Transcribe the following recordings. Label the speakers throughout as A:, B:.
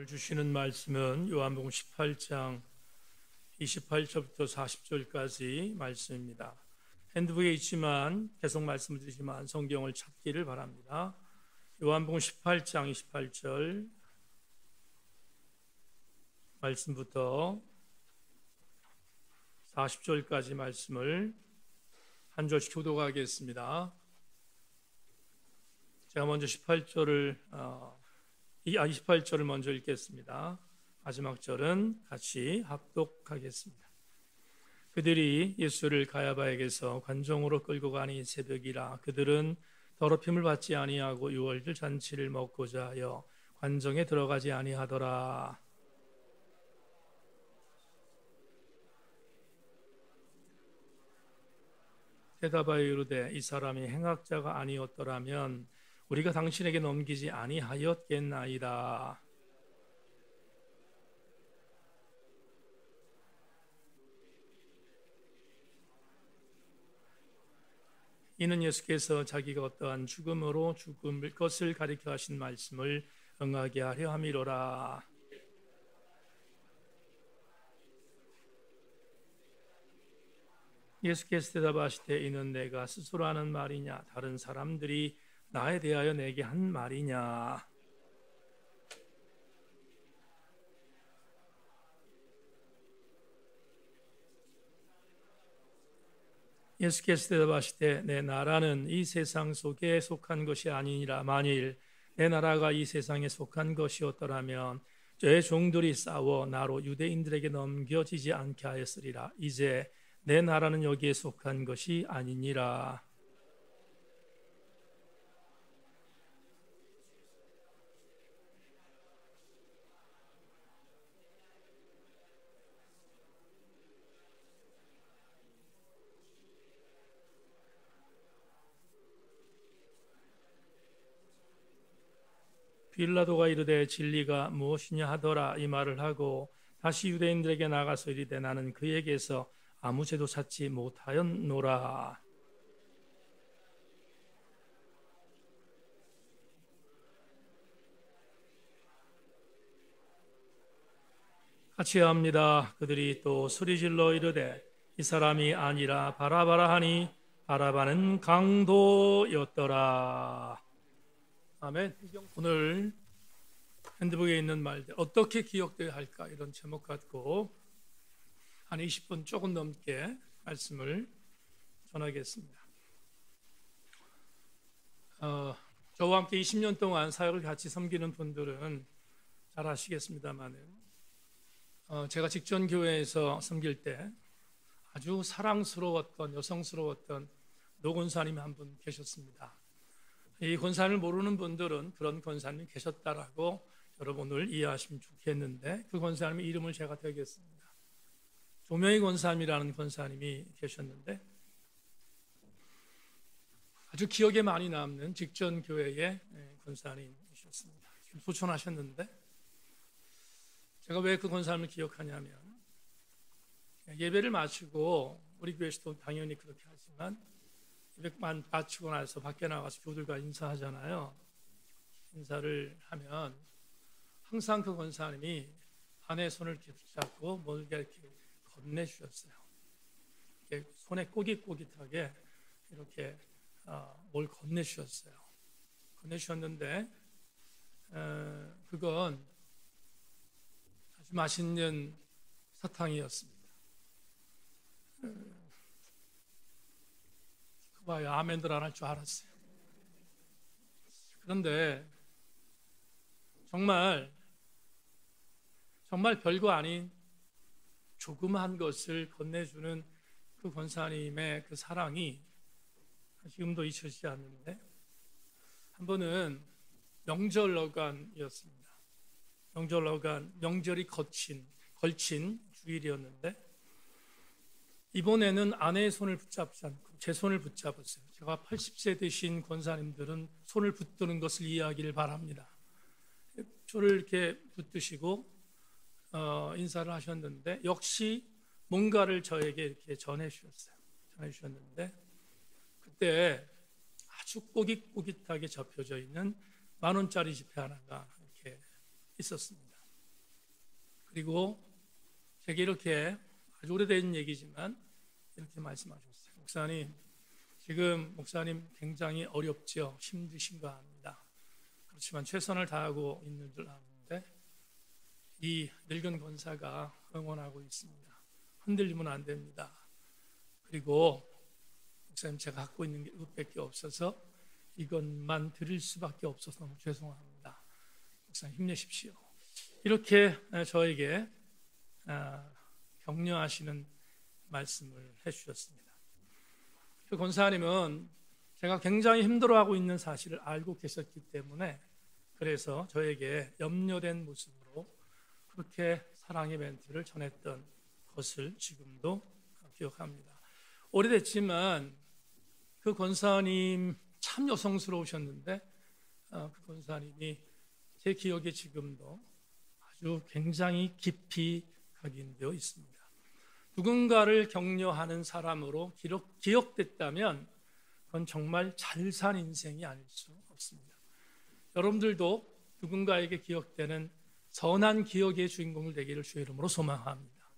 A: 오늘 주시는 말씀은 요한복음 18장 28절부터 40절까지 말씀입니다. 핸드북에 있지만 계속 말씀을 드리지만 성경을 찾기를 바랍니다. 요한복음 18장 28절 말씀부터 40절까지 말씀을 한 절씩 교독하겠습니다. 제가 먼저 28절을 먼저 읽겠습니다. 마지막 절은 같이 합독하겠습니다. 그들이 예수를 가야바에게서 관정으로 끌고 가니 새벽이라. 그들은 더럽힘을 받지 아니하고 유월절 잔치를 먹고자 하여 관정에 들어가지 아니하더라. 대답하여 이르되 이 사람이 행악자가 아니었더라면 우리가 당신에게 넘기지 아니하였겠나이다. 이는 예수께서 자기가 어떠한 죽음으로 죽을 것을 가리켜 하신 말씀을 응하게 하려 함이로라. 예수께서 대답하시되 이는 내가 스스로 하는 말이냐 다른 사람들이 나에 대하여 내게 한 말이냐. 예수께서 대답하시되 내 나라는 이 세상 속에 속한 것이 아니니라. 만일 내 나라가 이 세상에 속한 것이었더라면 제 종들이 싸워 나로 유대인들에게 넘겨지지 않게 하였으리라. 이제 내 나라는 여기에 속한 것이 아니니라. 빌라도가 이르되 진리가 무엇이냐 하더라. 이 말을 하고 다시 유대인들에게 나가서 이르되 나는 그에게서 아무 죄도 찾지 못하였노라. 같이 합니다. 그들이 또 소리질러 이르되 이 사람이 아니라 바라바라 하니 바라바는 강도였더라. 아멘. 오늘 핸드북에 있는 말들 어떻게 기억되어야 할까 이런 제목 갖고 한 20분 조금 넘게 말씀을 전하겠습니다. 저와 함께 20년 동안 사역을 같이 섬기는 분들은 잘 아시겠습니다만 제가 직전 교회에서 섬길 때 아주 사랑스러웠던 여성스러웠던 노 권사님이 한 분 계셨습니다. 이 권사님을 모르는 분들은 그런 권사님이 계셨다라고 여러분을 이해하시면 좋겠는데 그 권사님의 이름을 제가 대겠습니다. 조명희 권사님이라는 권사님이 계셨는데 아주 기억에 많이 남는 직전 교회의 권사님이셨습니다. 지금 소천하셨는데 제가 왜 그 권사님을 기억하냐면 예배를 마치고 우리 교회에서도 당연히 그렇게 하지만 예배만 마치고 나서 밖에 나가서 교우들과 인사하잖아요. 인사를 하면 항상 그 권사님이 아내의 손을 이렇게 붙잡고 뭔가 이렇게 건네주셨어요. 이렇게 손에 꼬깃꼬깃하게 이렇게 뭘 건네주셨어요. 건네주셨는데 그건 아주 맛있는 사탕이었습니다. 봐요. 아멘들 안 할 줄 알았어요. 그런데 정말 별거 아닌 조그마한 것을 건네주는 그 권사님의 그 사랑이 지금도 잊혀지지 않는데 한 번은 명절 어간이었습니다. 명절 어간, 명절이 걸친 주일이었는데 이번에는 아내의 손을 붙잡지 않고 제 손을 붙잡았어요. 제가 80세 되신 권사님들은 손을 붙드는 것을 이해하기를 바랍니다. 저를 이렇게 붙드시고 인사를 하셨는데 역시 뭔가를 저에게 이렇게 전해주셨는데 그때 아주 꼬깃꼬깃하게 접혀져 있는 10,000원짜리 지폐 하나가 이렇게 있었습니다. 그리고 제게 이렇게 아주 오래된 얘기지만 이렇게 말씀하셨어요. 목사님, 지금 목사님 굉장히 어렵죠. 힘드신가 합니다. 그렇지만 최선을 다하고 있는 줄 아는데 이 늙은 권사가 응원하고 있습니다. 흔들리면 안 됩니다. 그리고 목사님, 제가 갖고 있는 게 이것밖에 없어서 이것만 드릴 수밖에 없어서 너무 죄송합니다. 목사님 힘내십시오. 이렇게 저에게 격려하시는 말씀을 해주셨습니다. 그 권사님은 제가 굉장히 힘들어하고 있는 사실을 알고 계셨기 때문에 그래서 저에게 염려된 모습으로 그렇게 사랑의 멘트를 전했던 것을 지금도 기억합니다. 오래됐지만 그 권사님 참 여성스러우셨는데 그 권사님이 제 기억에 지금도 아주 굉장히 깊이 각인되어 있습니다. 누군가를 격려하는 사람으로 기억됐다면 그건 정말 잘 산 인생이 아닐 수 없습니다. 여러분들도 누군가에게 기억되는 선한 기억의 주인공을 되기를 주의 이름으로 소망합니다.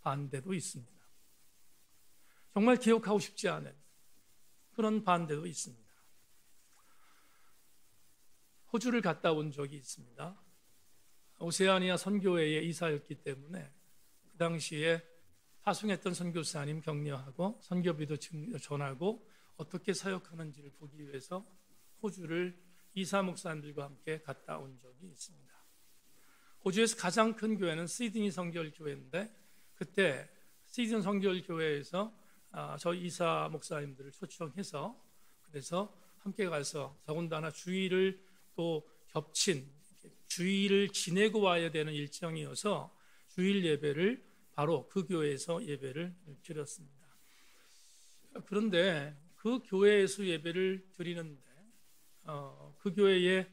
A: 반대도 있습니다. 정말 기억하고 싶지 않은 그런 반대도 있습니다. 호주를 갔다 온 적이 있습니다. 오세아니아 선교회의 이사였기 때문에 그 당시에 파송했던 선교사님 격려하고 선교비도 전하고 어떻게 사역하는지를 보기 위해서 호주를 이사 목사님들과 함께 갔다 온 적이 있습니다. 호주에서 가장 큰 교회는 시드니 선교회인데 그때 시드니 선교회에서 저 이사 목사님들을 초청해서 그래서 함께 가서 더군다나 주일을 또 겹친 주일을 지내고 와야 되는 일정이어서 주일 예배를 바로 그 교회에서 예배를 드렸습니다. 그런데 그 교회에서 예배를 드리는데 그 교회의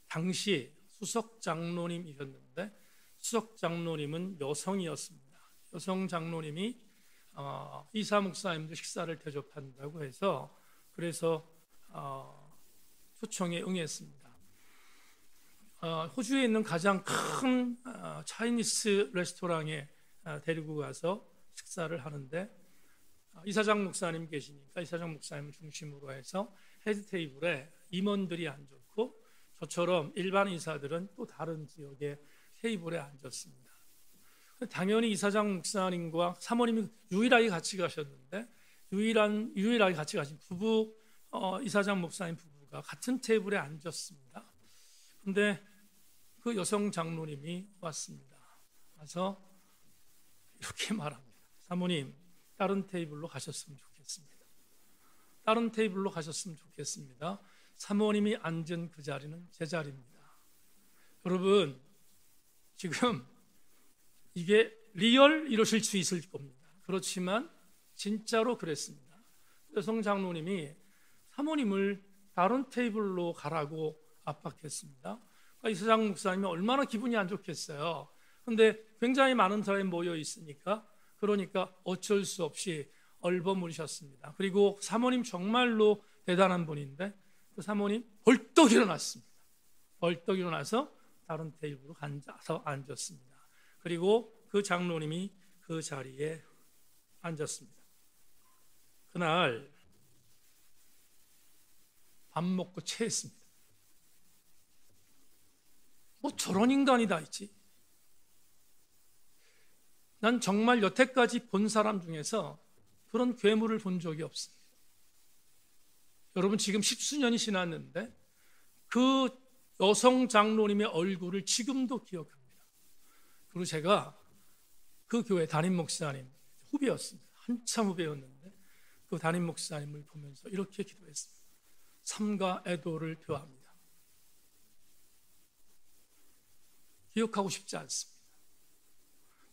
A: 당시 수석 장로님이셨는데 수석 장로님은 여성이었습니다. 여성 장로님이 이사 목사님도 식사를 대접한다고 해서 그래서 초청에 응했습니다. 호주에 있는 가장 큰 차이니스 레스토랑에 데리고 가서 식사를 하는데 이사장 목사님 계시니까 이사장 목사님을 중심으로 해서 헤드 테이블에 임원들이 앉았고 저처럼 일반 이사들은 또 다른 지역의 테이블에 앉았습니다. 당연히 이사장 목사님과 사모님이 유일하게 같이 가셨는데 유일하게 같이 가신 부부 이사장 목사님 부부가 같은 테이블에 앉았습니다. 그런데 그 여성 장로님이 왔습니다. 와서 이렇게 말합니다. 사모님, 다른 테이블로 가셨으면 좋겠습니다. 다른 테이블로 가셨으면 좋겠습니다. 사모님이 앉은 그 자리는 제 자리입니다. 여러분, 지금 이게 리얼 이러실 수 있을 겁니다. 그렇지만 진짜로 그랬습니다. 여성 장로님이 사모님을 다른 테이블로 가라고 압박했습니다. 이사장 목사님이 얼마나 기분이 안 좋겠어요. 그런데 굉장히 많은 사람이 모여 있으니까 그러니까 어쩔 수 없이 얼버무리셨습니다. 그리고 사모님 정말로 대단한 분인데 그 사모님 벌떡 일어났습니다. 벌떡 일어나서 다른 테이블로 가서 앉았습니다. 그리고 그 장로님이 그 자리에 앉았습니다. 그날 밥 먹고 체했습니다. 뭐 저런 인간이 다 있지. 난 정말 여태까지 본 사람 중에서 그런 괴물을 본 적이 없습니다. 여러분 지금 십수년이 지났는데 그 여성 장로님의 얼굴을 지금도 기억합니다. 그리고 제가 그 교회 담임 목사님 후배였습니다. 한참 후배였는데 그 담임 목사님을 보면서 이렇게 기도했습니다. 삼가 애도를 표합니다. 기억하고 싶지 않습니다.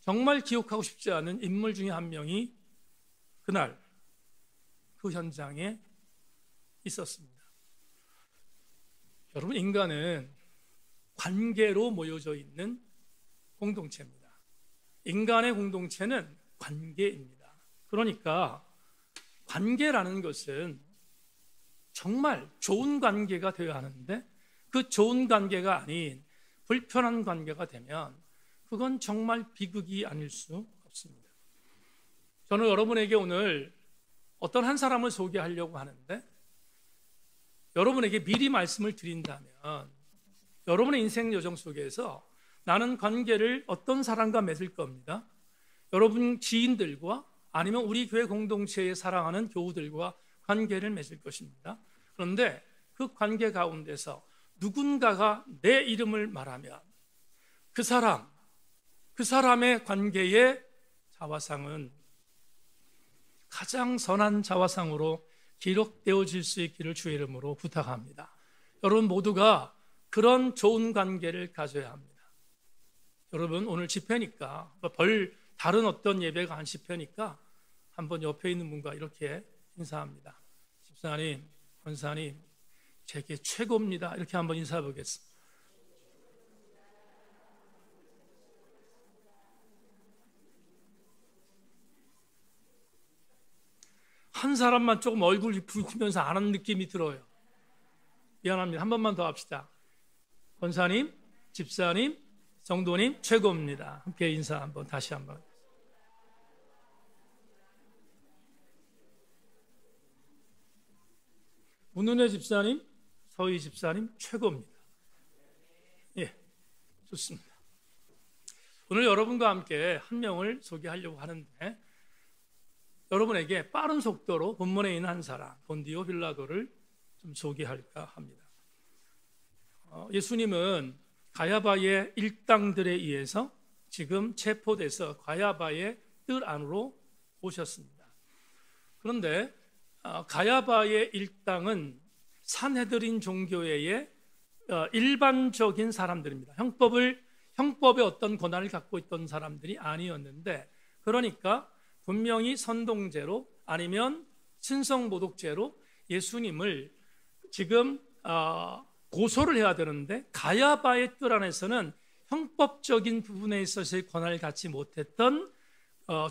A: 정말 기억하고 싶지 않은 인물 중에 한 명이 그날 그 현장에 있었습니다. 여러분, 인간은 관계로 모여져 있는 공동체입니다. 인간의 공동체는 관계입니다. 그러니까 관계라는 것은 정말 좋은 관계가 되어야 하는데 그 좋은 관계가 아닌 불편한 관계가 되면 그건 정말 비극이 아닐 수 없습니다. 저는 여러분에게 오늘 어떤 한 사람을 소개하려고 하는데, 여러분에게 미리 말씀을 드린다면 여러분의 인생 여정 속에서 나는 관계를 어떤 사람과 맺을 겁니다. 여러분 지인들과 아니면 우리 교회 공동체에 사랑하는 교우들과 관계를 맺을 것입니다. 그런데 그 관계 가운데서 누군가가 내 이름을 말하면 그 사람의 관계의 자화상은 가장 선한 자화상으로 기록되어질 수 있기를 주의 이름으로 부탁합니다. 여러분 모두가 그런 좋은 관계를 가져야 합니다. 여러분 오늘 집회니까 다른 어떤 예배가 한 집회니까 한번 옆에 있는 분과 이렇게 인사합니다. 집사님, 권사님, 제게 최고입니다. 이렇게 한번 인사해 보겠습니다. 한 사람만 조금 얼굴이 붉으면서 안 하는 느낌이 들어요. 미안합니다. 한 번만 더 합시다. 권사님, 집사님, 성도님 최고입니다. 함께 인사 한번 다시 한번. 문은혜 집사님, 서희 집사님 최고입니다. 예, 좋습니다. 오늘 여러분과 함께 한 명을 소개하려고 하는데, 여러분에게 빠른 속도로 본문에 있는 한 사람 본디오 빌라도를 좀 소개할까 합니다. 예수님은 가야바의 일당들에 의해서 지금 체포돼서 가야바의 뜰 안으로 오셨습니다. 그런데 가야바의 일당은 산헤드린 종교회의 일반적인 사람들입니다. 형법의 어떤 권한을 갖고 있던 사람들이 아니었는데, 그러니까 분명히 선동죄로 아니면 신성모독죄로 예수님을 지금 고소를 해야 되는데, 가야바의 뜰 안에서는 형법적인 부분에 있어서의 권한을 갖지 못했던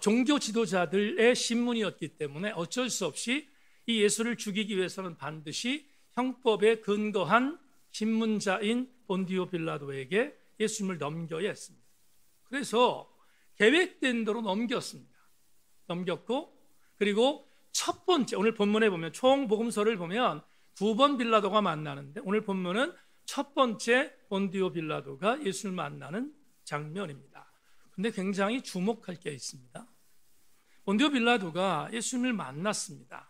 A: 종교 지도자들의 신문이었기 때문에 어쩔 수 없이 이 예수를 죽이기 위해서는 반드시 형법에 근거한 신문자인 본디오 빌라도에게 예수님을 넘겨야 했습니다. 그래서 계획된 대로 넘겼고, 그리고 첫 번째, 오늘 본문에 보면 총 복음서를 보면 두 번 빌라도가 만나는데, 오늘 본문은 첫 번째 본디오 빌라도가 예수를 만나는 장면입니다. 근데 굉장히 주목할 게 있습니다. 본디오 빌라도가 예수님을 만났습니다.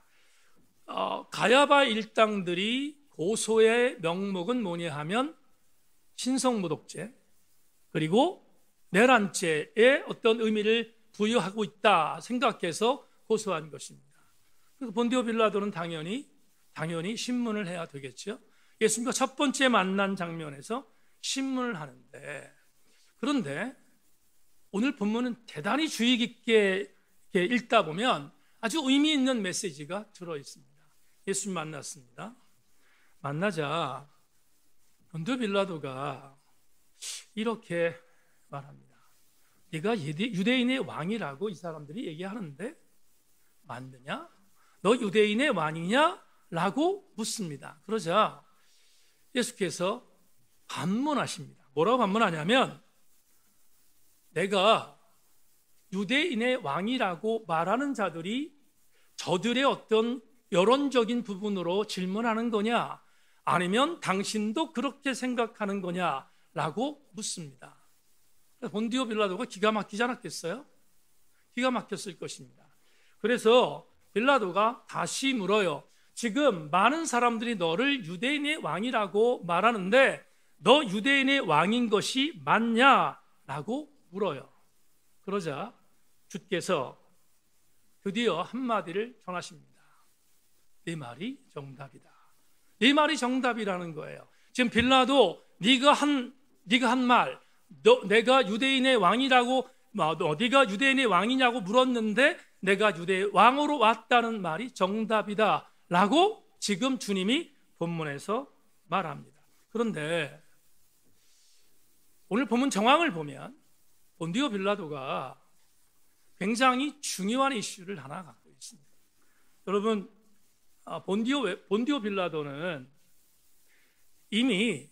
A: 가야바 일당들이 고소의 명목은 뭐냐 하면 신성모독죄 그리고 내란죄에 어떤 의미를 부여하고 있다 생각해서 고소한 것입니다. 그래서 본디오 빌라도는 당연히 신문을 해야 되겠죠. 예수님과 첫 번째 만난 장면에서 신문을 하는데, 그런데 오늘 본문은 대단히 주의 깊게 읽다 보면 아주 의미 있는 메시지가 들어있습니다. 예수님 만났습니다. 만나자 본디오 빌라도가 이렇게 말합니다. 네가 유대인의 왕이라고 이 사람들이 얘기하는데 맞느냐? 너 유대인의 왕이냐? 라고 묻습니다. 그러자 예수께서 반문하십니다. 뭐라고 반문하냐면, 내가 유대인의 왕이라고 말하는 자들이 저들의 어떤 여론적인 부분으로 질문하는 거냐, 아니면 당신도 그렇게 생각하는 거냐 라고 묻습니다. 본디오 빌라도가 기가 막히지 않았겠어요? 기가 막혔을 것입니다. 그래서 빌라도가 다시 물어요. 지금 많은 사람들이 너를 유대인의 왕이라고 말하는데 너 유대인의 왕인 것이 맞냐? 라고 물어요. 그러자 주께서 드디어 한마디를 전하십니다. 네 말이 정답이다. 네 말이 정답이라는 거예요. 지금 빌라도 네가 한 말, 내가 유대인의 왕이라고, 네가 유대인의 왕이냐고 물었는데 내가 유대의 왕으로 왔다는 말이 정답이다 라고 지금 주님이 본문에서 말합니다. 그런데 오늘 본문 정황을 보면 본디오 빌라도가 굉장히 중요한 이슈를 하나 갖고 있습니다. 여러분, 본디오 빌라도는 이미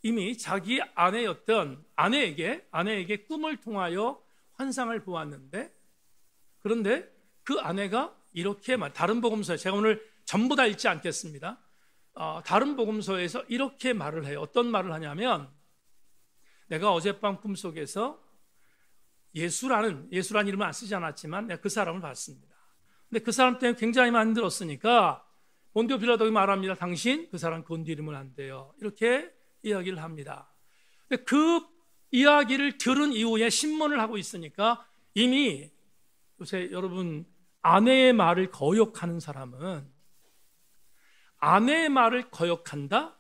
A: 이미 자기 아내였던 아내에게 꿈을 통하여 환상을 보았는데, 그런데 그 아내가 이렇게 다른 복음서에, 제가 오늘 전부 다 읽지 않겠습니다. 다른 복음서에서 이렇게 말을 해요. 어떤 말을 하냐면, 내가 어젯밤 꿈속에서 예수라는 이름을 안 쓰지 않았지만 내가 그 사람을 봤습니다. 근데 그 사람 때문에 굉장히 많이 힘들었으니까 본디오 빌라도가 말합니다. 당신 그 사람 건드리면 안 돼요. 이렇게 이야기를 합니다. 근데 그 이야기를 들은 이후에 신문을 하고 있으니까, 이미 요새 여러분, 아내의 말을 거역하는 사람은, 아내의 말을 거역한다?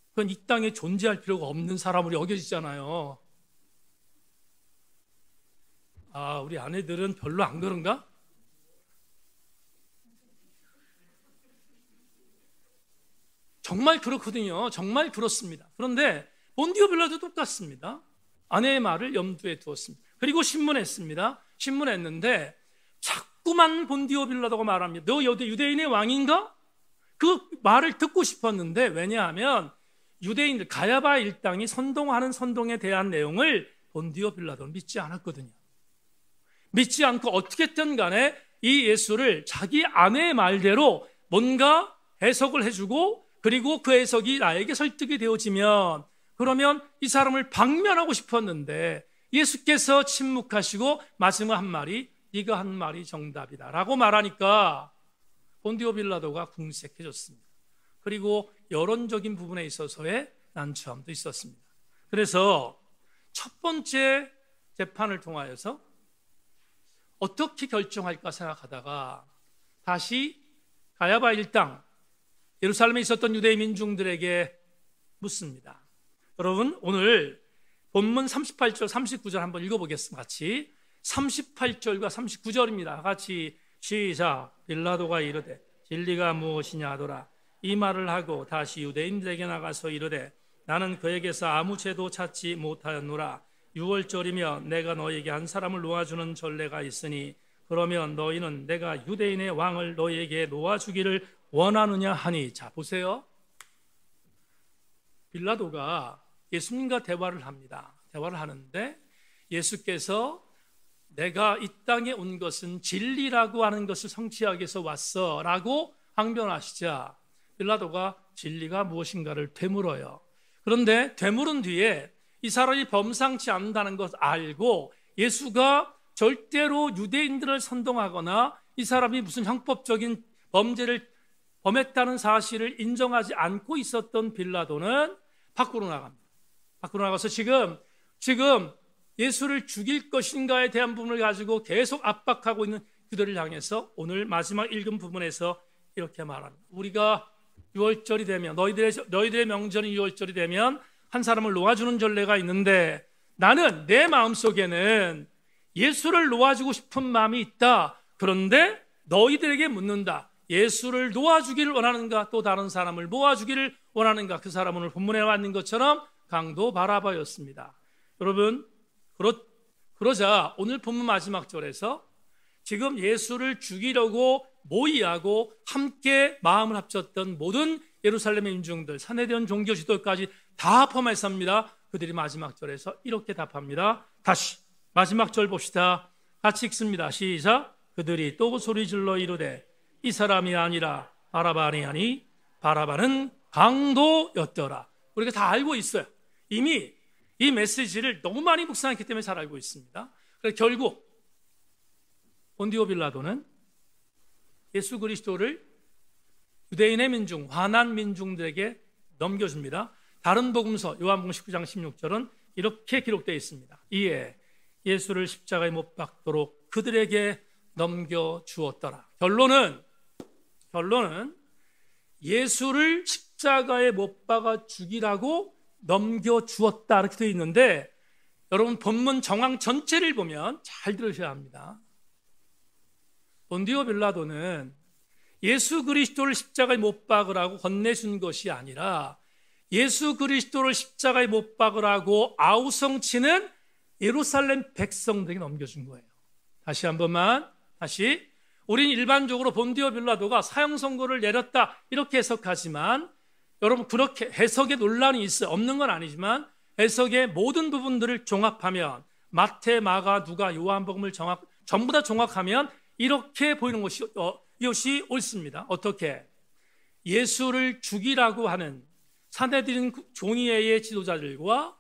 A: 그건 이 땅에 존재할 필요가 없는 사람으로 여겨지잖아요. 우리 아내들은 별로 안 그런가? 정말 그렇거든요. 정말 그렇습니다. 그런데 본디오 빌라도 똑같습니다. 아내의 말을 염두에 두었습니다. 그리고 신문했습니다. 신문했는데 자꾸만 본디오 빌라도가 말합니다. 너 유대인의 왕인가? 그 말을 듣고 싶었는데, 왜냐하면 유대인들, 가야바 일당이 선동하는 선동에 대한 내용을 본디오 빌라도는 믿지 않았거든요. 믿지 않고 어떻게든 간에 이 예수를 자기 아내의 말대로 뭔가 해석을 해주고, 그리고 그 해석이 나에게 설득이 되어지면, 그러면 이 사람을 방면하고 싶었는데 예수께서 침묵하시고 마지막 한 말이, 네가 한 말이 정답이다 라고 말하니까 본디오 빌라도가 궁색해졌습니다. 그리고 여론적인 부분에 있어서의 난처함도 있었습니다. 그래서 첫 번째 재판을 통하여서 어떻게 결정할까 생각하다가 다시 가야바 일당, 예루살렘에 있었던 유대인 민중들에게 묻습니다. 여러분, 오늘 본문 38절 39절 한번 읽어보겠습니다. 같이 38절과 39절입니다. 같이 시작. 빌라도가 이르되 진리가 무엇이냐 하더라. 이 말을 하고 다시 유대인들에게 나가서 이르되 나는 그에게서 아무 죄도 찾지 못하였노라. 6월절이며 내가 너에게 한 사람을 놓아주는 전례가 있으니 그러면 너희는 내가 유대인의 왕을 너희에게 놓아주기를 원하느냐 하니. 자, 보세요. 빌라도가 예수님과 대화를 합니다. 대화를 하는데 예수께서 내가 이 땅에 온 것은 진리라고 하는 것을 성취하기 위해서 왔어 라고 항변하시자 빌라도가 진리가 무엇인가를 되물어요. 그런데 되물은 뒤에 이 사람이 범상치 않는다는 것을 알고 예수가 절대로 유대인들을 선동하거나 이 사람이 무슨 형법적인 범죄를 범했다는 사실을 인정하지 않고 있었던 빌라도는 밖으로 나갑니다. 밖으로 나가서 지금 예수를 죽일 것인가에 대한 부분을 가지고 계속 압박하고 있는 그들을 향해서 오늘 마지막 읽은 부분에서 이렇게 말합니다. 우리가 6월절이 되면 너희들의 명절인 6월절이 되면 한 사람을 놓아주는 전례가 있는데 나는 내 마음속에는 예수를 놓아주고 싶은 마음이 있다. 그런데 너희들에게 묻는다. 예수를 놓아주기를 원하는가? 또 다른 사람을 모아주기를 원하는가? 그 사람은 오늘 본문에 왔는 것처럼 강도 바라바였습니다. 여러분, 그러자 오늘 본문 마지막 절에서 지금 예수를 죽이려고 모의하고 함께 마음을 합쳤던 모든 예루살렘의 민중들, 산헤드린 종교 지도까지 다 포함했습니다. 그들이 마지막 절에서 이렇게 답합니다. 다시 마지막 절 봅시다. 같이 읽습니다. 시작. 그들이 또 소리질러 이르되 이 사람이 아니라 바라바니 아니 바라바는 강도였더라. 우리가 다 알고 있어요. 이미 이 메시지를 너무 많이 묵상했기 때문에 잘 알고 있습니다. 그래서 결국 본디오 빌라도는 예수 그리스도를 유대인의 민중, 화난 민중들에게 넘겨줍니다. 다른 복음서 요한복음 19장 16절은 이렇게 기록되어 있습니다. 이에 예수를 십자가에 못 박도록 그들에게 넘겨주었더라. 결론은 예수를 십자가에 못 박아 죽이라고 넘겨주었다 이렇게 되어 있는데 여러분 본문 정황 전체를 보면 잘 들으셔야 합니다. 본디오 빌라도는 예수 그리스도를 십자가에 못 박으라고 건네준 것이 아니라 예수 그리스도를 십자가에 못 박으라고 아우성치는 예루살렘 백성들에게 넘겨준 거예요. 다시 한 번만 우린 일반적으로 본디오 빌라도가 사형 선고를 내렸다 이렇게 해석하지만 여러분 그렇게 해석에 논란이 있어요. 없는 건 아니지만 해석의 모든 부분들을 종합하면 마태, 마가, 누가, 요한복음을 전부 다 종합하면 이렇게 보이는 것이 이것이 옳습니다. 어떻게? 예수를 죽이라고 하는 산헤드린 종이회의 지도자들과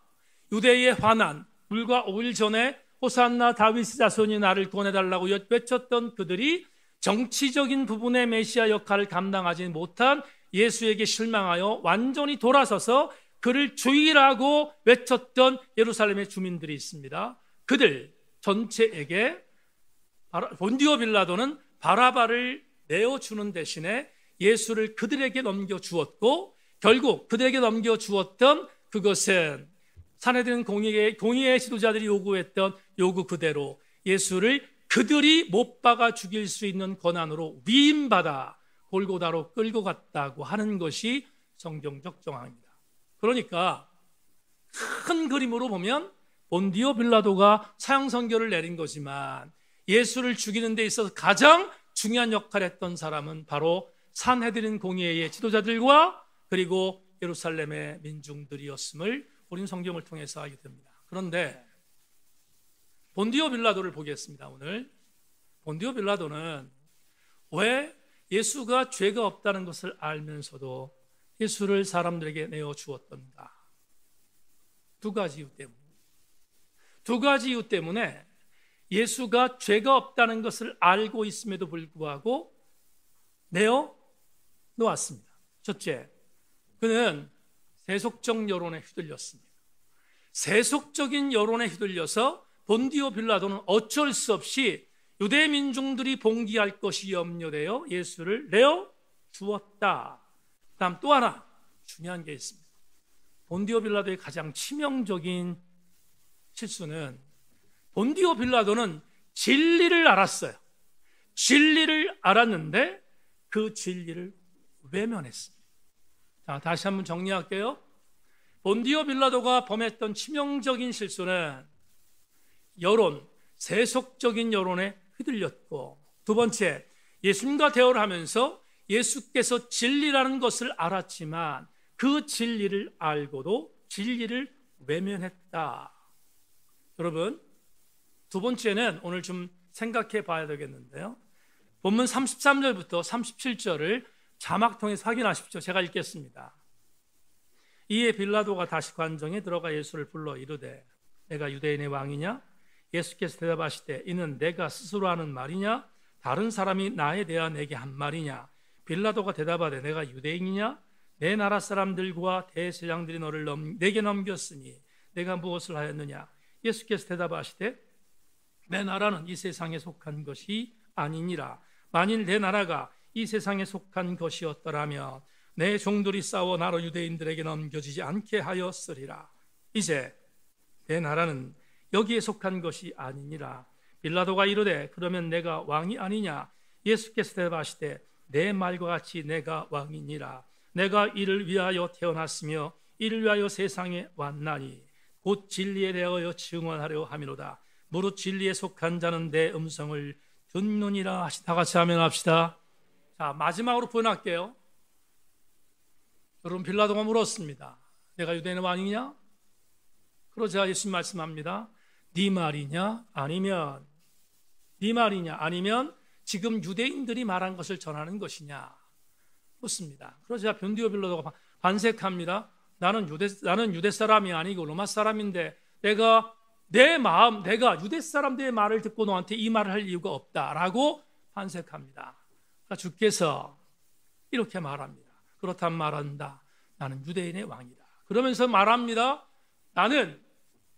A: 유대의 환난, 불과 5일 전에 호산나 다윗의 자손이 나를 구원해달라고 외쳤던 그들이 정치적인 부분의 메시아 역할을 감당하지 못한 예수에게 실망하여 완전히 돌아서서 그를 죽이라고 외쳤던 예루살렘의 주민들이 있습니다. 그들 전체에게 본디오 빌라도는 바라바를 내어주는 대신에 예수를 그들에게 넘겨주었고, 결국 그들에게 넘겨주었던 그것은 산헤드린 공의의 지도자들이 요구했던 요구 그대로 예수를 그들이 못 박아 죽일 수 있는 권한으로 위임받아 골고다로 끌고 갔다고 하는 것이 성경적 정황입니다. 그러니까 큰 그림으로 보면 본디오 빌라도가 사형 선고를 내린 거지만 예수를 죽이는 데 있어서 가장 중요한 역할을 했던 사람은 바로 산헤드린 공의회의 지도자들과 그리고 예루살렘의 민중들이었음을 우리는 성경을 통해서 알게 됩니다. 그런데 본디오 빌라도를 보겠습니다. 오늘 본디오 빌라도는 왜 예수가 죄가 없다는 것을 알면서도 예수를 사람들에게 내어주었던가? 두 가지 이유 때문입니다. 두 가지 이유 때문에 예수가 죄가 없다는 것을 알고 있음에도 불구하고 내어놓았습니다. 첫째, 그는 세속적 여론에 휘둘렸습니다. 세속적인 여론에 휘둘려서 본디오 빌라도는 어쩔 수 없이 유대 민중들이 봉기할 것이 염려되어 예수를 내어주었다. 다음 또 하나 중요한 게 있습니다. 본디오 빌라도의 가장 치명적인 실수는 본디오 빌라도는 진리를 알았어요. 진리를 알았는데 그 진리를 외면했습니다. 자, 다시 한번 정리할게요. 본디오 빌라도가 범했던 치명적인 실수는 여론, 세속적인 여론에 휘둘렸고, 두 번째, 예수님과 대화를 하면서 예수께서 진리라는 것을 알았지만 그 진리를 알고도 진리를 외면했다. 여러분, 두 번째는 오늘 좀 생각해 봐야 되겠는데요. 본문 33절부터 37절을 자막 통해서 확인하십시오. 제가 읽겠습니다. 이에 빌라도가 다시 관정에 들어가 예수를 불러 이르되 내가 유대인의 왕이냐? 예수께서 대답하시되 이는 내가 스스로 하는 말이냐? 다른 사람이 나에 대하여 내게 한 말이냐? 빌라도가 대답하되 내가 유대인이냐? 내 나라 사람들과 대제사장들이 너를 내게 넘겼으니 내가 무엇을 하였느냐? 예수께서 대답하시되 내 나라는 이 세상에 속한 것이 아니니라. 만일 내 나라가 이 세상에 속한 것이었더라면 내 종들이 싸워 나로 유대인들에게 넘겨지지 않게 하였으리라. 이제 내 나라는 여기에 속한 것이 아니니라. 빌라도가 이르되 그러면 내가 왕이 아니냐? 예수께서 대답하시되 내 말과 같이 내가 왕이니라. 내가 이를 위하여 태어났으며 이를 위하여 세상에 왔나니 곧 진리에 대하여 증언하려 함이로다. 무릇 진리에 속한 자는 내 음성을 듣느니라. 다 같이 아멘합시다. 자, 마지막으로 표현할게요. 여러분, 빌라도가 물었습니다. 내가 유대인의 왕이냐? 그러자 예수님 말씀합니다. 네 말이냐? 아니면 네 말이냐? 아니면 지금 유대인들이 말한 것을 전하는 것이냐? 묻습니다. 그러자 본디오 빌라도가 반색합니다. 나는 유대 사람이 아니고 로마 사람인데 내가 유대 사람들의 말을 듣고 너한테 이 말을 할 이유가 없다라고 반색합니다. 그러니까 주께서 이렇게 말합니다. 그렇단 말한다. 나는 유대인의 왕이다. 그러면서 말합니다. 나는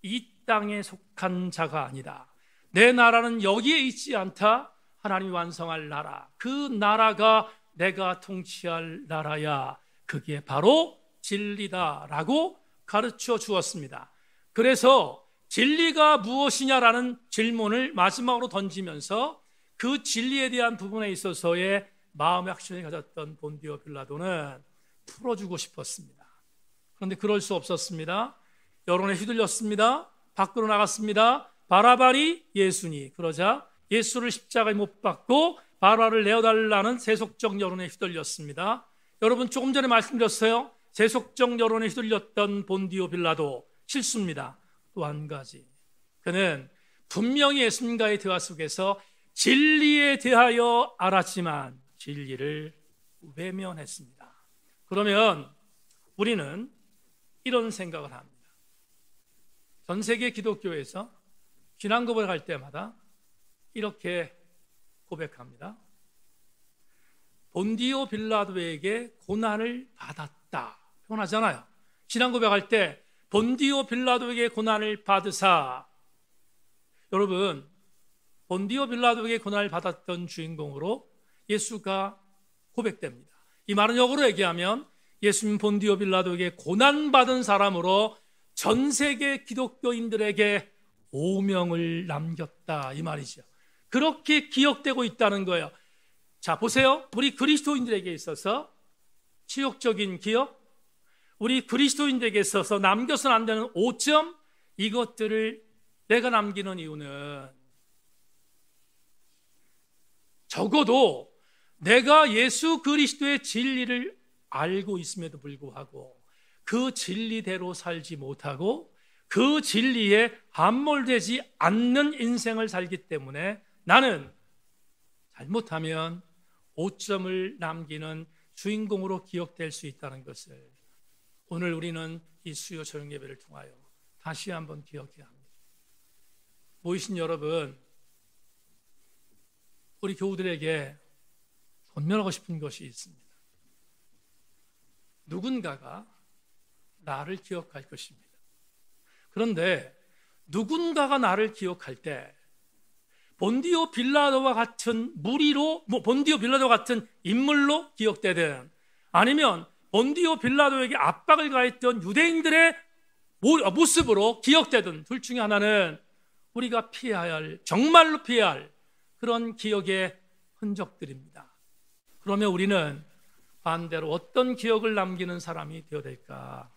A: 이 땅에 속한 자가 아니다. 내 나라는 여기에 있지 않다. 하나님이 완성할 나라. 그 나라가 내가 통치할 나라야. 그게 바로 진리다라고 가르쳐 주었습니다. 그래서 진리가 무엇이냐라는 질문을 마지막으로 던지면서 그 진리에 대한 부분에 있어서의 마음의 확신을 가졌던 본디오 빌라도는 풀어주고 싶었습니다. 그런데 그럴 수 없었습니다. 여론에 휘둘렸습니다. 밖으로 나갔습니다. 바라바리 예수니. 그러자 예수를 십자가에 못 박고 바라를 내어달라는 세속적 여론에 휘둘렸습니다. 여러분, 조금 전에 말씀드렸어요. 세속적 여론에 휘둘렸던 본디오 빌라도 실수입니다. 또 한 가지, 그는 분명히 예수님과의 대화 속에서 진리에 대하여 알았지만 진리를 외면했습니다. 그러면 우리는 이런 생각을 합니다. 전 세계 기독교에서 신앙 고백할 때마다 이렇게 고백합니다. 본디오 빌라도에게 고난을 받았다 표현하잖아요. 신앙 고백할 때 본디오 빌라도에게 고난을 받으사, 여러분, 본디오 빌라도에게 고난을 받았던 주인공으로 예수가 고백됩니다. 이 말은 역으로 얘기하면 예수님 본디오 빌라도에게 고난받은 사람으로 전 세계 기독교인들에게 오명을 남겼다, 이 말이죠. 그렇게 기억되고 있다는 거예요. 자, 보세요. 우리 그리스도인들에게 있어서 치욕적인 기억, 우리 그리스도인들에게 있어서 남겨서는 안 되는 오점, 이것들을 내가 남기는 이유는 적어도 내가 예수 그리스도의 진리를 알고 있음에도 불구하고 그 진리대로 살지 못하고 그 진리에 함몰되지 않는 인생을 살기 때문에 나는 잘못하면 오점을 남기는 주인공으로 기억될 수 있다는 것을 오늘 우리는 이 수요 저녁 예배를 통하여 다시 한번 기억해야 합니다. 모이신 여러분, 우리 교우들에게 권면하고 싶은 것이 있습니다. 누군가가 나를 기억할 것입니다. 그런데 누군가가 나를 기억할 때 본디오 빌라도와 같은 무리로, 본디오 빌라도 같은 인물로 기억되든 아니면 본디오 빌라도에게 압박을 가했던 유대인들의 모습으로 기억되든 둘 중에 하나는 우리가 피해야 할, 정말로 피해야 할 그런 기억의 흔적들입니다. 그러면 우리는 반대로 어떤 기억을 남기는 사람이 되어야 될까?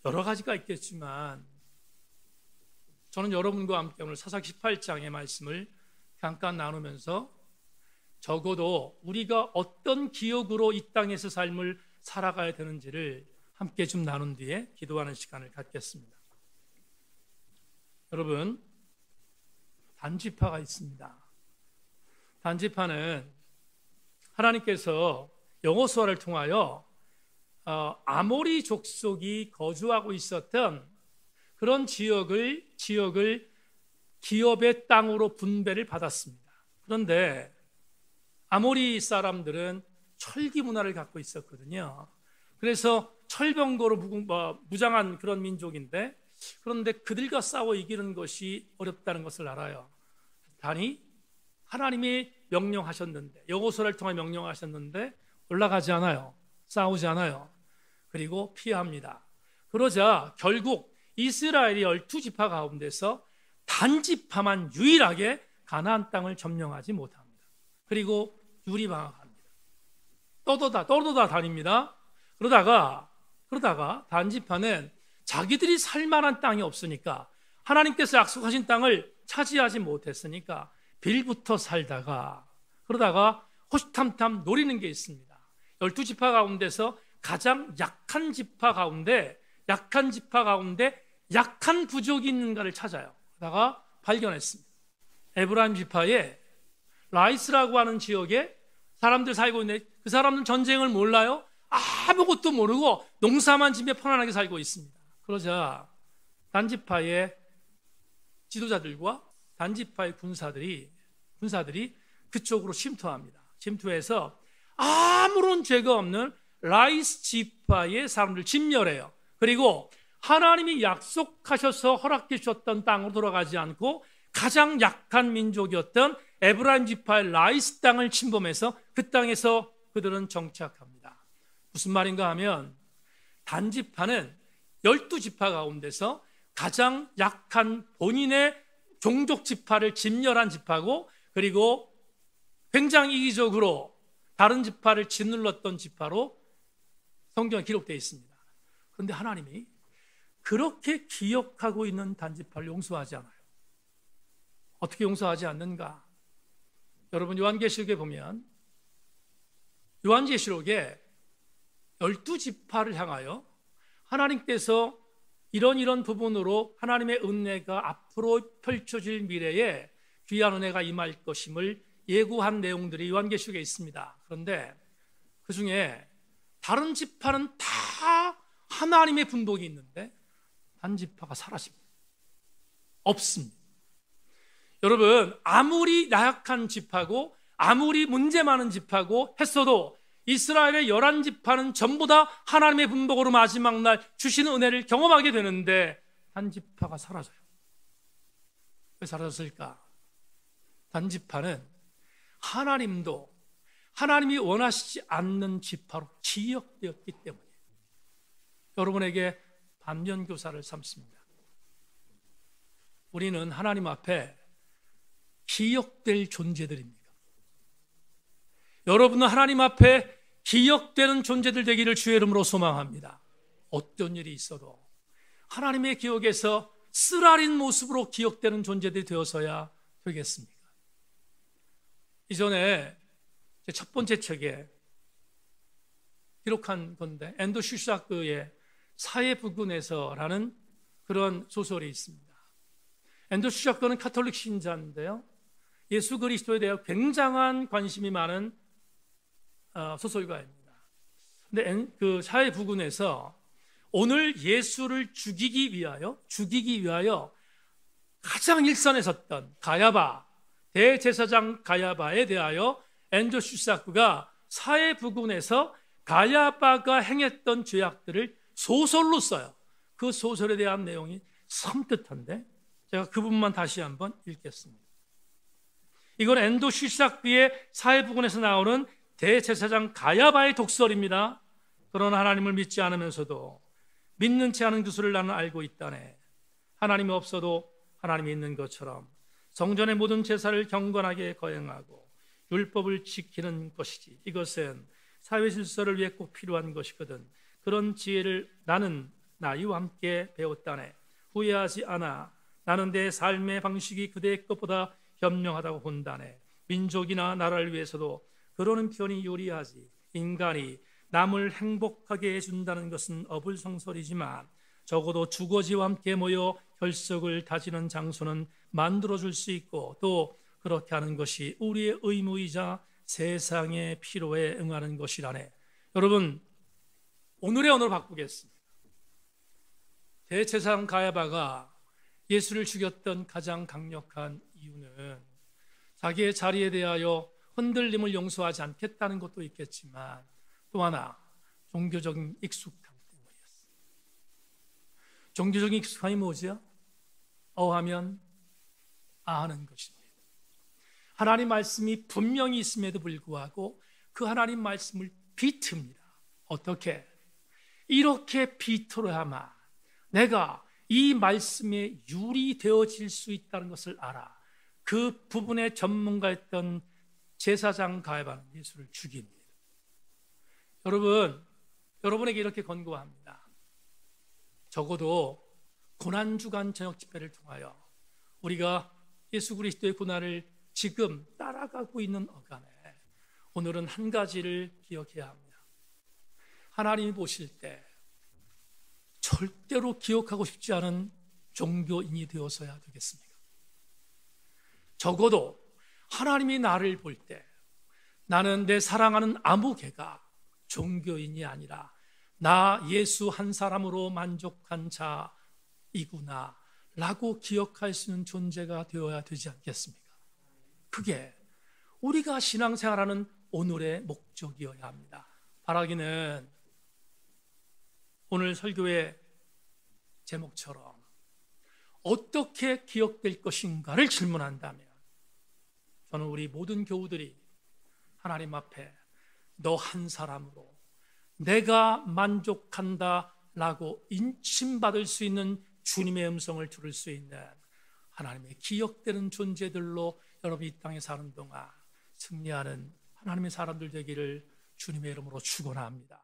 A: 여러 가지가 있겠지만 저는 여러분과 함께 오늘 사사기 18장의 말씀을 잠깐 나누면서 적어도 우리가 어떤 기억으로 이 땅에서 삶을 살아가야 되는지를 함께 좀 나눈 뒤에 기도하는 시간을 갖겠습니다. 여러분, 단지파가 있습니다. 단지파는 하나님께서 여호수아를 통하여 아모리 족속이 거주하고 있었던 그런 지역을 기업의 땅으로 분배를 받았습니다. 그런데 아모리 사람들은 철기 문화를 갖고 있었거든요. 그래서 철병거로 무장한 그런 민족인데, 그런데 그들과 싸워 이기는 것이 어렵다는 것을 알아요. 단이 하나님이 명령하셨는데, 여호수아를 통해 명령하셨는데 올라가지 않아요. 싸우지 않아요. 그리고 피합니다. 그러자 결국 이스라엘이 12지파 가운데서 단지파만 유일하게 가나안 땅을 점령하지 못합니다. 그리고 유리방황합니다. 떠도다 다닙니다. 그러다가 단지파는 자기들이 살만한 땅이 없으니까, 하나님께서 약속하신 땅을 차지하지 못했으니까 빌부터 살다가, 그러다가 호시탐탐 노리는 게 있습니다. 12지파 가운데서 가장 약한 지파 가운데 약한 부족이 있는가를 찾아요. 그러다가 발견했습니다. 에브라임 지파에 라이스라고 하는 지역에 사람들 살고 있는데, 그 사람들은 전쟁을 몰라요. 아무것도 모르고 농사만 지며 편안하게 살고 있습니다. 그러자 단지파의 지도자들과 단지파의 군사들이 그쪽으로 침투합니다. 침투해서 아무런 죄가 없는 라이스 지파의 사람들 진멸해요. 그리고 하나님이 약속하셔서 허락해 주셨던 땅으로 돌아가지 않고 가장 약한 민족이었던 에브라임 지파의 라이스 땅을 침범해서 그 땅에서 그들은 정착합니다. 무슨 말인가 하면 단지파는 12지파 가운데서 가장 약한 본인의 종족 지파를 진멸한 지파고, 그리고 굉장히 이기적으로 다른 지파를 짓눌렀던 지파로 성경에 기록되어 있습니다. 그런데 하나님이 그렇게 기억하고 있는 단지파를 용서하지 않아요. 어떻게 용서하지 않는가? 여러분, 요한계시록에 보면, 요한계시록에 12지파를 향하여 하나님께서 이런 부분으로 하나님의 은혜가 앞으로 펼쳐질 미래에 귀한 은혜가 임할 것임을 예고한 내용들이 요한계시록에 있습니다. 그런데 그 중에 다른 지파는 다 하나님의 분복이 있는데 한 지파가 사라집니다. 없습니다. 여러분, 아무리 나약한 지파고 아무리 문제 많은 지파고 했어도 이스라엘의 11지파는 전부 다 하나님의 분복으로 마지막 날 주시는 은혜를 경험하게 되는데 한 지파가 사라져요. 왜 사라졌을까? 한 지파는 하나님이 원하시지 않는 지파로 기억되었기 때문이에요. 여러분에게 반면교사를 삼습니다. 우리는 하나님 앞에 기억될 존재들입니다. 여러분은 하나님 앞에 기억되는 존재들 되기를 주의 이름으로 소망합니다. 어떤 일이 있어도 하나님의 기억에서 쓰라린 모습으로 기억되는 존재들이 되어서야 되겠습니까? 이전에 제 첫 번째 책에 기록한 건데 앤더 슈샤크의 사회부근에서라는 그런 소설이 있습니다. 앤더 슈샤크는 카톨릭 신자인데요, 예수 그리스도에 대해 굉장한 관심이 많은 소설가입니다. 근데 그 사회부근에서 오늘 예수를 죽이기 위하여 가장 일선에 섰던 가야바, 대제사장 가야바에 대하여 앤더 슈샤크가 사회부근에서 가야바가 행했던 죄악들을 소설로 써요. 그 소설에 대한 내용이 섬뜩한데 제가 그 부분만 다시 한번 읽겠습니다. 이건 앤더 슈샤크의 사회부근에서 나오는 대제사장 가야바의 독설입니다. 그러나 하나님을 믿지 않으면서도 믿는 채 하는 그수를 나는 알고 있다네. 하나님이 없어도 하나님이 있는 것처럼 성전의 모든 제사를 경건하게 거행하고 율법을 지키는 것이지. 이것은 사회 질서를 위해 꼭 필요한 것이거든. 그런 지혜를 나는 나이와 함께 배웠다네. 후회하지 않아. 나는 내 삶의 방식이 그대의 것보다 현명하다고 본다네. 민족이나 나라를 위해서도 그러는 편이 요리하지. 인간이 남을 행복하게 해준다는 것은 어불성설이지만 적어도 주거지와 함께 모여 결석을 다지는 장소는 만들어줄 수 있고 또 그렇게 하는 것이 우리의 의무이자 세상의 필요에 응하는 것이라네. 여러분, 오늘의 언어를 바꾸겠습니다. 대제사장 가야바가 예수를 죽였던 가장 강력한 이유는 자기의 자리에 대하여 흔들림을 용서하지 않겠다는 것도 있겠지만 또 하나 종교적인 익숙함 때문이었어요. 종교적인 익숙함이 뭐죠? 어하면 아하는 것입니다. 하나님 말씀이 분명히 있음에도 불구하고 그 하나님 말씀을 비틉니다. 어떻게? 이렇게 비틀어야만 내가 이 말씀에 유리되어질 수 있다는 것을 알아. 그 부분의 전문가였던 제사장 가야바는 예수를 죽입니다. 여러분에게 이렇게 권고합니다. 적어도 고난주간 저녁 집회를 통하여 우리가 예수 그리스도의 고난을 지금 따라가고 있는 어간에 오늘은 한 가지를 기억해야 합니다. 하나님이 보실 때 절대로 기억하고 싶지 않은 종교인이 되어서야 되겠습니까? 적어도 하나님이 나를 볼 때 나는 내 사랑하는 아무 개가 종교인이 아니라 나 예수 한 사람으로 만족한 자이구나 라고 기억할 수 있는 존재가 되어야 되지 않겠습니까? 그게 우리가 신앙생활하는 오늘의 목적이어야 합니다. 바라기는 오늘 설교의 제목처럼 어떻게 기억될 것인가를 질문한다면 저는 우리 모든 교우들이 하나님 앞에 너 한 사람으로 내가 만족한다 라고 인침받을 수 있는 주님의 음성을 들을 수 있는 하나님의 기억되는 존재들로 여러분이 이 땅에 사는 동안 승리하는 하나님의 사람들 되기를 주님의 이름으로 축원합니다.